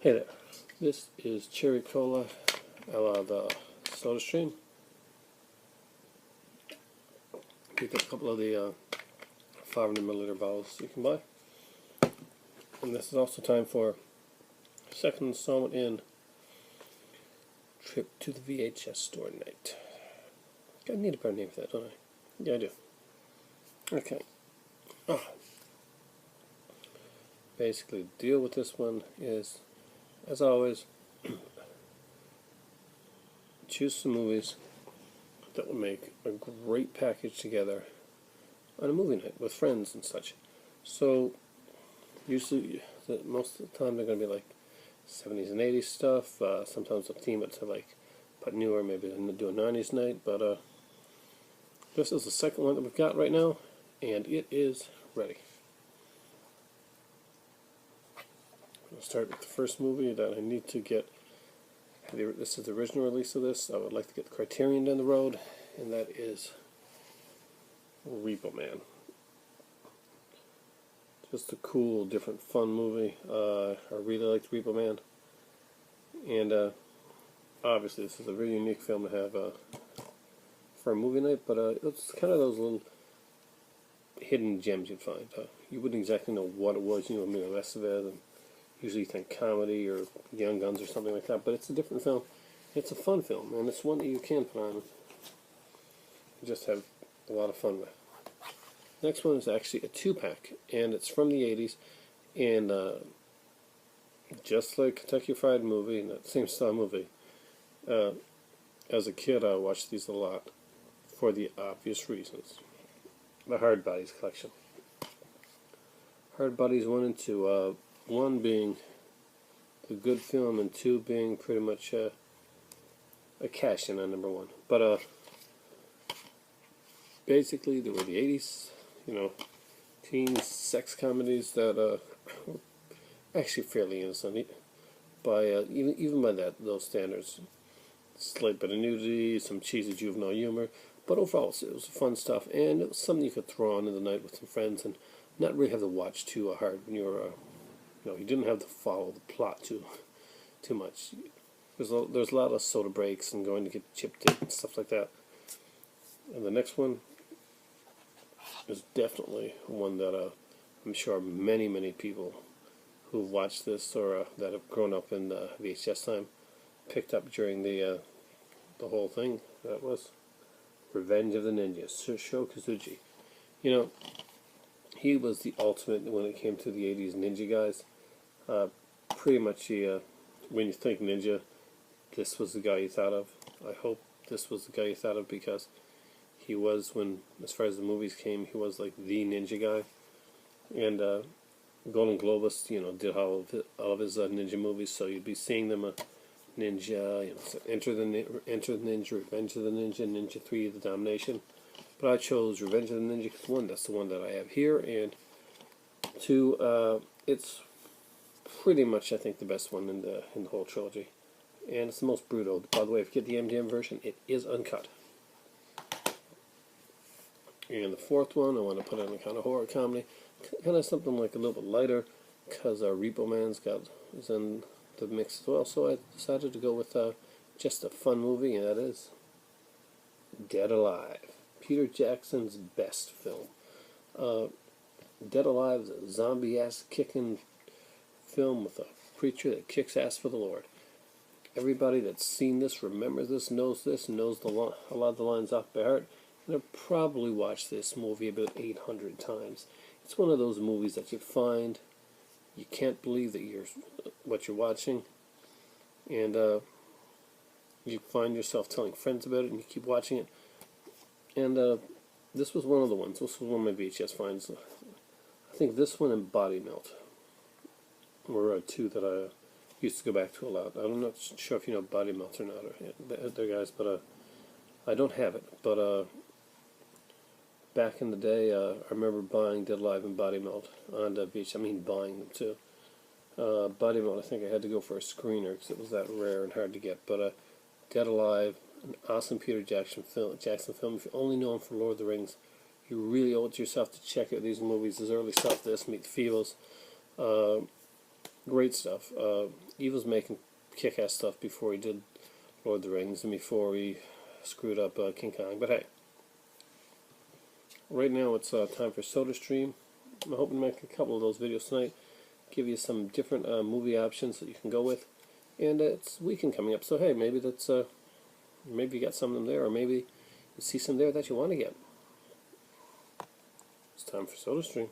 Hey there, this is Cherry Cola a la the Soda Stream. Picked up a couple of the 500 milliliter bottles you can buy. And this is also time for second installment in Trip to the VHS Store Night. I need a better name for that, don't I? Yeah, I do. Okay. Basically, the deal with this one is, as always, choose some movies that will make a great package together on a movie night with friends and such. So, usually, most of the time they're going to be like 70s and 80s stuff. Sometimes they'll theme it to like put newer, maybe do a 90s night. But this is the second one that we've got right now, and it is ready. I'll start with the first movie that I need to get. This is the original release of this. I would like to get the Criterion down the road, and that is Repo Man. Just a cool, different, fun movie. I really liked Repo Man, and obviously this is a very unique film to have for a movie night. But it's kind of those little hidden gems you'd find. You wouldn't exactly know what it was. You know, maybe less of it. And usually you think comedy or Young Guns or something like that, but it's a different film. It's a fun film, and it's one that you can put on and just have a lot of fun with. Next one is actually a 2-pack, and it's from the 80s, and just like Kentucky Fried Movie, and that same style movie, as a kid I watched these a lot for the obvious reasons. The Hardbodies collection. Hardbodies 1 and 2, 1 being a good film, and 2 being pretty much a cash-in on number 1. But basically, they were the 80s, you know, teen sex comedies that were actually fairly innocent by even by those standards. Slight bit of nudity, some cheesy juvenile humor, but overall it was fun stuff, and it was something you could throw on in the night with some friends and not really have to watch too hard when you were. You didn't have to follow the plot too much. There's a lot of soda breaks and going to get chip dip and stuff like that. And the next one is definitely one that I'm sure many people who've watched this or that have grown up in VHS time picked up during the whole thing. That was Revenge of the Ninja, Sho Kazuchi. You know, he was the ultimate when it came to the 80s ninja guys. Pretty much, when you think ninja, this was the guy you thought of. I hope this was the guy you thought of, because he was, as far as the movies came, he was like the ninja guy. And Golden Globus, did all of his ninja movies, so you'd be seeing them ninja, so Enter the Ninja, Revenge of the Ninja, Ninja 3, The Domination. But I chose Revenge of the Ninja because 1, that's the one that I have here, and 2, it's pretty much, I think, the best one in the whole trilogy, and it's the most brutal. By the way, if you get the MDM version, it is uncut. And the 4th one, I want to put in a kind of horror comedy, kind of something like a little bit lighter, because Repo Man's is in the mix as well. So I decided to go with just a fun movie, and that is Dead Alive, Peter Jackson's best film. Dead Alive is a zombie-ass kicking film with a preacher that kicks ass for the Lord. Everybody that's seen this, remembers this, knows a lot of the lines off by heart, and I've probably watched this movie about 800 times. It's one of those movies that you find, you can't believe that what you're watching, and you find yourself telling friends about it, and you keep watching it. And this was one of the ones. This was one of my VHS finds. I think this one and Body Melt were 2 that I used to go back to a lot. I'm not sure if you know Body Melt or not, or there guys, but I don't have it. But back in the day, I remember buying Dead Alive and Body Melt on the beach. I mean, buying them too. Body Melt, I think I had to go for a screener because it was that rare and hard to get. But Dead Alive, an awesome Peter Jackson film. If you only know him for Lord of the Rings, you really owe it to yourself to check out these movies. His early stuff, this, Meet the Feebles. Great stuff. He was making kick-ass stuff before he did Lord of the Rings and before he screwed up King Kong. But hey, right now it's time for SodaStream. I'm hoping to make a couple of those videos tonight. Give you some different movie options that you can go with. And it's weekend coming up, so hey, maybe that's maybe you got some of them there, or maybe you see some there that you want to get. It's time for SodaStream.